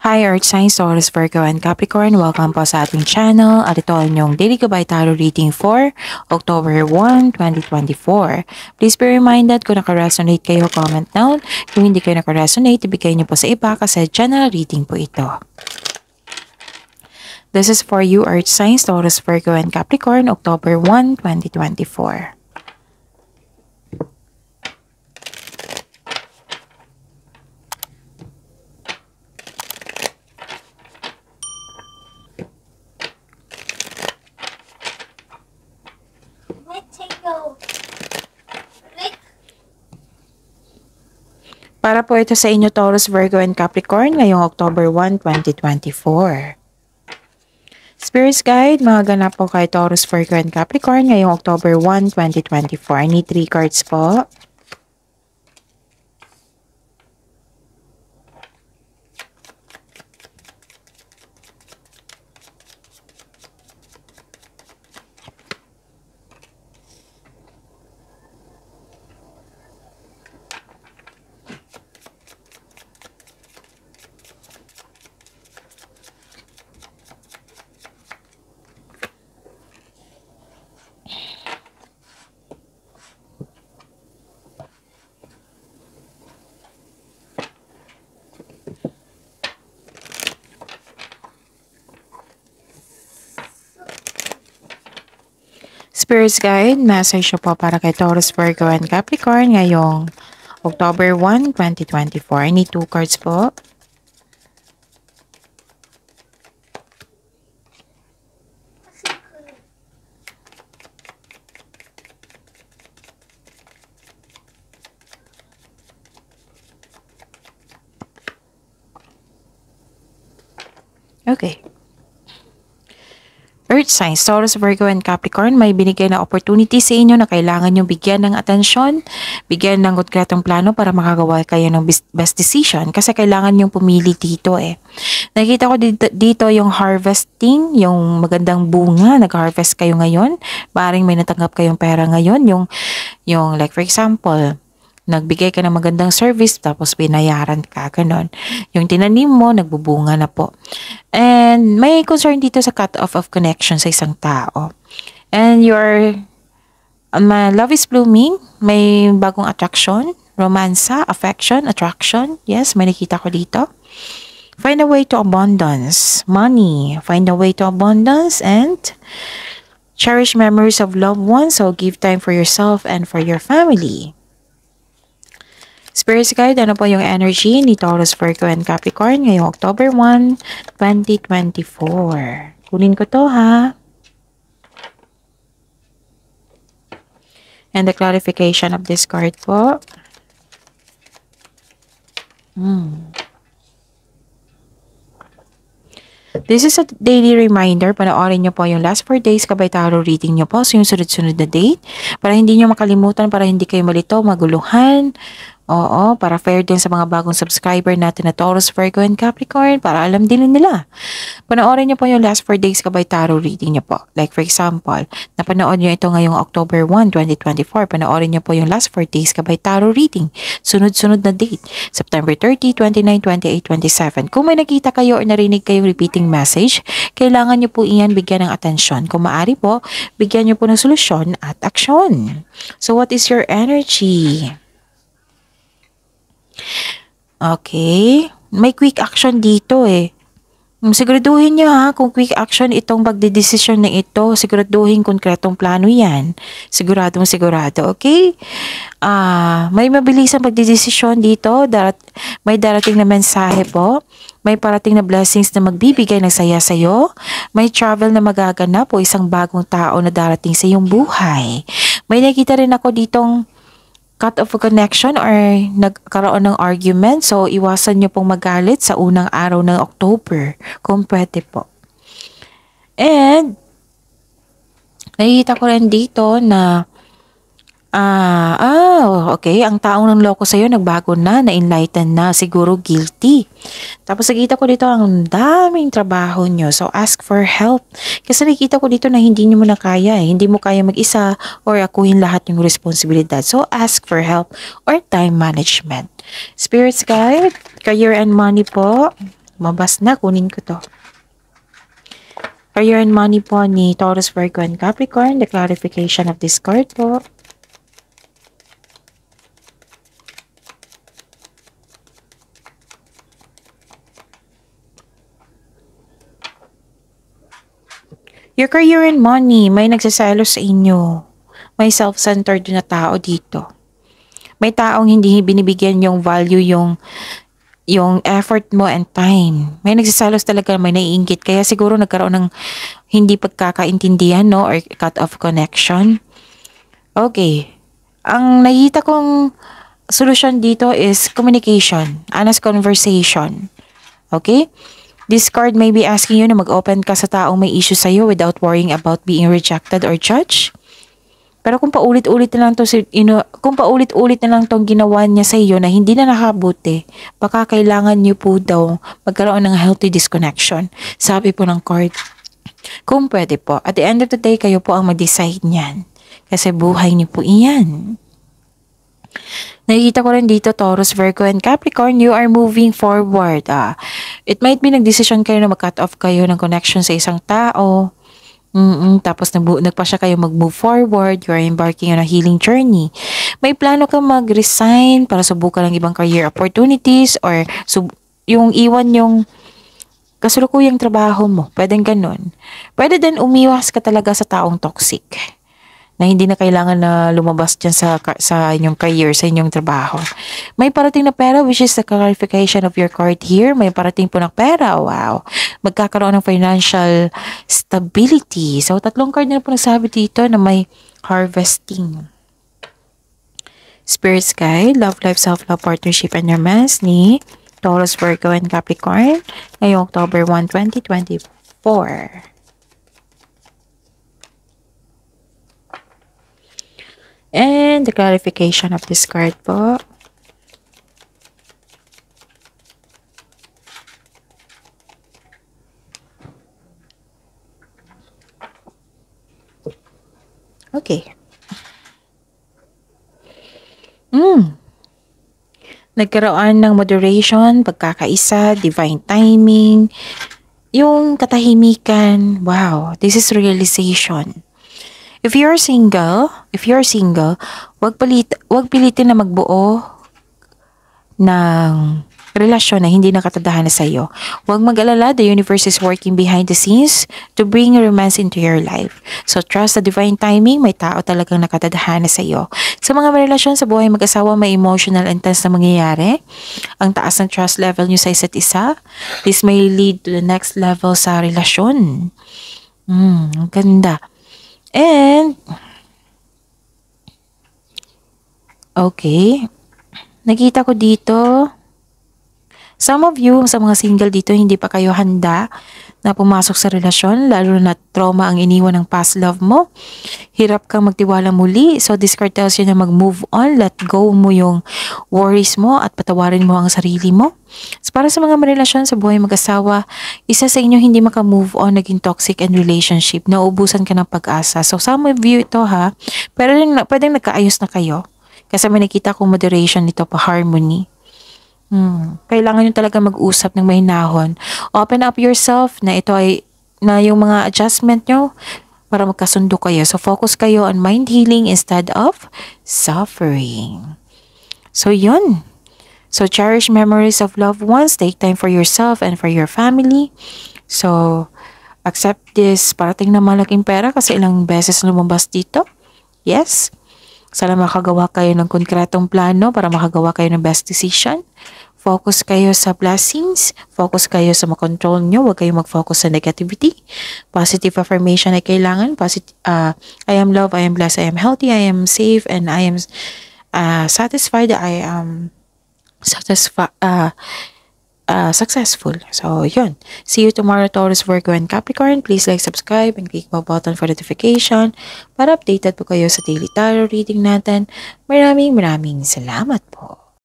Hi Earth Signs, Taurus, Virgo, and Capricorn. Welcome po sa ating channel at ito ang inyong Daily Gabay Tarot Reading for October 1, 2024. Please be reminded kung naka-resonate kayo, comment down. Kung hindi kayo naka-resonate, ibigay niyo po sa iba kasi general reading po ito. This is for you Earth Signs, Taurus, Virgo, and Capricorn, October 1, 2024. Para po ito sa inyo Taurus, Virgo, and Capricorn ngayong October 1, 2024. Spirits Guide, mga ganap po kay Taurus, Virgo, and Capricorn ngayong October 1, 2024. I need 3 cards po. Spirits Guide, message po para kay Taurus, Virgo, and Capricorn ngayong October 1, 2024. I need 2 cards po. Okay. Earth Signs, Taurus, Virgo, and Capricorn, may binigay na opportunity sa inyo na kailangan nyo bigyan ng atensyon, bigyan ng konkretong plano para makagawa kayo ng best decision kasi kailangan nyong pumili dito eh. Nakikita ko dito yung harvesting, yung magandang bunga, nag-harvest kayo ngayon, maaaring may natanggap kayong pera ngayon, yung like for example, nagbigay ka ng magandang service tapos binayaran ka, ganun. Yung tinanim mo, nagbubunga na po. And may concern dito sa cut-off of connection sa isang tao. And your love is blooming, may bagong attraction, romansa, affection, attraction. Yes, may nakita ko dito. Find a way to abundance, money, find a way to abundance, and cherish memories of loved ones. So give time for yourself and for your family. Spirits Guide, ano po yung energy ni Taurus, Virgo, and Capricorn ngayong October 1, 2024. Kunin ko to ha. And the clarification of this card po. This is a daily reminder. Panoorin nyo po yung last 4 days kabay tarot reading nyo po. So yung sunod-sunod na date. Para hindi nyo makalimutan, para hindi kayo malito, maguluhan. Oo, para fair din sa mga bagong subscriber natin na Taurus, Virgo, and Capricorn. Para alam din nila. Panoorin nyo po yung last 4 days kabay tarot reading nyo po. Like for example, napanood nyo ito ngayong October 1, 2024. Panoorin nyo po yung last 4 days kabay tarot reading. Sunod-sunod na date. September 30, 29, 28, 27. Kung may nakita kayo o narinig kayong repeating message, kailangan nyo po iyan bigyan ng atensyon. Kung maaari po, bigyan nyo po ng solusyon at aksyon. So what is your energy? Okay. May quick action dito eh. Siguraduhin nyo ha, kung quick action itong pagdedesisyon na ito, siguraduhin konkretong plano yan. Siguradong sigurado, okay? May mabilisang pagdedesisyon dito, may darating na mensahe po, may parating na blessings na magbibigay ng saya sa'yo, may travel na magaganap o isang bagong tao na darating sa iyong buhay. May nakita rin ako ditong cut off a connection or nagkaroon ng argument. So, iwasan nyo pong magalit sa unang araw ng October. Kung pwede po. And, nakikita ko rin dito na okay, ang taong ng loko sa'yo nagbago na-enlighten na, siguro guilty. Tapos nakita ko dito ang daming trabaho nyo, so ask for help. Kasi nakita ko dito na hindi nyo na kaya hindi mo kaya mag-isa or akuhin lahat yung responsibilidad. So ask for help or time management. Spirits Guide, career and money po. Mabas na, kunin ko to. Career and money po ni Taurus, Virgo, and Capricorn. The clarification of this card po. Your career and money, may nagsaselos sa inyo. May self-centered na tao dito. May taong hindi binibigyan yung value yung effort mo and time. May nagsaselos talaga, may naiinggit. Kaya siguro nagkaroon ng hindi pagkakaintindihan, no? Or cut off connection. Okay. Ang nakita kong solusyon dito is communication. Honest conversation. Okay? This card may be asking you na mag-open ka sa taong may issue sa'yo without worrying about being rejected or judged. Pero kung paulit-ulit na lang kung paulit-ulit na lang tong ginawa niya sa iyo na hindi na nakabuti, baka kailangan niyo po daw magkaroon ng healthy disconnection. Sabi po ng card. Kung pwede po, at the end of the day, kayo po ang mag-decide niyan. Kasi buhay niyo po iyan. Nakikita ko rin dito, Taurus, Virgo, and Capricorn, you are moving forward. It might be nag-decision kayo na mag-cut off kayo ng connection sa isang tao. Tapos nagpa siya kayo mag-move forward. You are embarking on a healing journey. May plano ka mag-resign para subukan ng ibang career opportunities or yung iwan yung kasulukuyang trabaho mo. Pwedeng ganun. Pwede din umiwas ka talaga sa taong toxic na hindi na kailangan na lumabas dyan sa inyong career, sa inyong trabaho. May parating na pera, which is the clarification of your card here. May parating po na pera. Wow. Magkakaroon ng financial stability. So, 3 card na po nagsabi dito na may harvesting. Spirit Sky, Love Life, Self-Love, Partnership, and Romance ni Taurus, Virgo, and Capricorn ngayong October 1, 2024. And the clarification of this card po. Okay. Nagkaroon ng moderation, pagkakaisa, divine timing, yung katahimikan. Wow, this is realization. If you're single, wag pilitin na magbuo ng relasyon na hindi nakatadhana sa iyo. Huwag mag-alala, the universe is working behind the scenes to bring romance into your life. So trust the divine timing, may tao talagang nakatadhana sa iyo. Sa mga relasyon sa buhay mag-asawa, may emotional intense na mangyayari. Ang taas ng trust level nyo sa isa't isa. This may lead to the next level sa relasyon. Ang ganda. And, okay, nakita ko dito, some of you, sa mga single dito, hindi pa kayo handa na pumasok sa relasyon, lalo na trauma ang iniwan ng past love mo. Hirap kang magtiwala muli. So this card tells you na mag-move on, let go mo yung worries mo at patawarin mo ang sarili mo. So para sa mga relasyon sa buhay mag-asawa, isa sa inyo hindi maka-move on, naging toxic and relationship, nauubusan ka ng pag-asa. So some of you ito ha, pero pwedeng nagkaayos na kayo. Kasi may nakita kong moderation nito pa, harmony. Kailangan nyo talaga mag-usap ng mahinahon. Open up yourself na ito ay na yung mga adjustment nyo para magkasundo kayo. So focus kayo on mind healing instead of suffering. So yun. So cherish memories of loved ones. Take time for yourself and for your family. So accept this. Parating na malaking pera kasi ilang beses lumabas dito. Yes. Sana makagawa kayo ng konkretong plano para makagawa kayo ng best decision. Focus kayo sa blessings. Focus kayo sa makontrol nyo. Huwag kayong mag-focus sa negativity. Positive affirmation ay kailangan. I am loved, I am blessed, I am healthy, I am safe, and I am satisfied. I am successful. So, yun. See you tomorrow, Taurus, Virgo, and Capricorn. Please like, subscribe, and click the button for notification para updated po kayo sa daily tarot reading natin. Maraming salamat po.